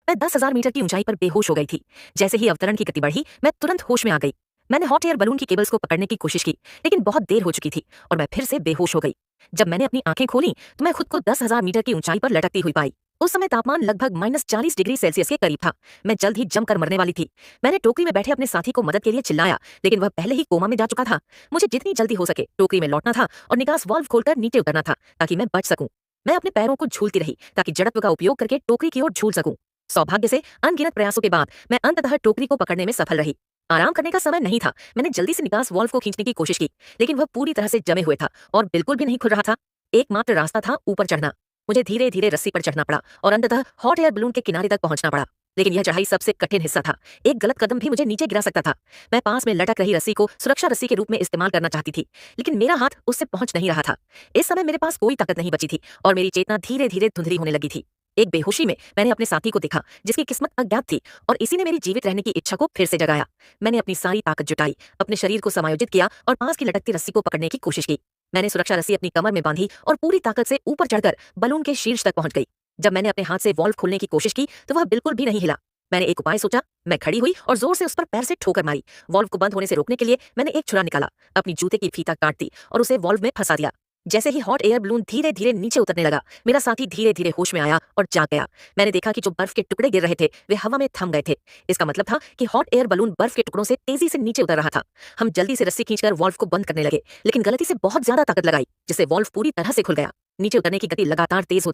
मैं 10,000 मीटर की ऊंचाई पर बेहोश हो गई थी। जैसे ही अवतरण की गति बढ़ी, मैं तुरंत होश में आ गई। मैंने हॉट एयर बलून की केबल्स को पकड़ने की कोशिश की, लेकिन बहुत देर हो चुकी थी और मैं फिर से बेहोश हो गई। जब मैंने अपनी आंखें खोली तो मैं खुद को 10,000 मीटर की ऊंचाई पर लटकती हुई पाई। उस समय तापमान लगभग -40 डिग्री सेल्सियस के करीब था। मैं जल्द ही जमकर मरने वाली थी। मैंने टोकरी में बैठे अपने साथी को मदद के लिए चिल्लाया, लेकिन वह पहले ही कोमा में जा चुका था। मुझे जितनी जल्दी हो सके टोकरी में लौटना था और निकास वाल्व खोलकर नीचे उतरना था, ताकि मैं बच सकूं। मैं अपने पैरों को झूलती रही ताकि जड़त्व का उपयोग करके टोकरी की ओर झूल सकूं। सौभाग्य से अनगिनत प्रयासों के बाद मैं अंततः टोकरी को पकड़ने में सफल रही। आराम करने का समय नहीं था। मैंने जल्दी से निकास वाल्व को खींचने की कोशिश की, लेकिन वह पूरी तरह से जमे हुए था और बिल्कुल भी नहीं खुल रहा था। एकमात्र रास्ता था ऊपर चढ़ना। मुझे धीरे धीरे रस्सी पर चढ़ना पड़ा और अंततः हॉट एयर बलून के किनारे तक पहुंचना पड़ा। लेकिन यह चढ़ाई सबसे कठिन हिस्सा था। एक गलत कदम भी मुझे नीचे गिरा सकता था। मैं पास में लटक रही रस्सी को सुरक्षा रस्सी के रूप में इस्तेमाल करना चाहती थी, लेकिन मेरा हाथ उससे पहुंच नहीं रहा था। इस समय मेरे पास कोई ताकत नहीं बची थी और मेरी चेतना धीरे धीरे धुंधली होने लगी थी। एक बेहोशी में मैंने अपने साथी को देखा, जिसकी किस्मत अज्ञात थी, और इसी ने मेरी जीवित रहने की इच्छा को फिर से जगाया। मैंने अपनी सारी ताकत जुटाई, अपने शरीर को समायोजित किया और पास की लटकती रस्सी को पकड़ने की कोशिश की। मैंने सुरक्षा रस्सी अपनी कमर में बांधी और पूरी ताकत से ऊपर चढ़कर बलून के शीर्ष तक पहुंच गई। जब मैंने अपने हाथ से वाल्व खोलने की कोशिश की तो वह बिल्कुल भी नहीं हिला। मैंने एक उपाय सोचा। मैं खड़ी हुई और जोर से उस पर पैर से ठोकर मारी। वाल्व को बंद होने से रोकने के लिए मैंने एक छुरा निकाला, अपनी जूते की फीता काट दी और उसे वाल्व में फंसा दिया। जैसे ही हॉट एयर बलून धीरे धीरे नीचे उतरने लगा, मेरा साथी धीरे धीरे होश में आया और जाग गया। मैंने देखा कि जो बर्फ के टुकड़े गिर रहे थे वे हवा में थम गए थे। इसका मतलब था कि हॉट एयर बलून बर्फ के टुकड़ों से तेजी से नीचे उतर रहा था। हम जल्दी से रस्सी खींचकर वाल्व को बंद करने लगे, लेकिन गलती से बहुत ज्यादा ताकत लगाई, जिससे वाल्व पूरी तरह से खुल गया। नीचे उतरने की गति लगातार तेज होती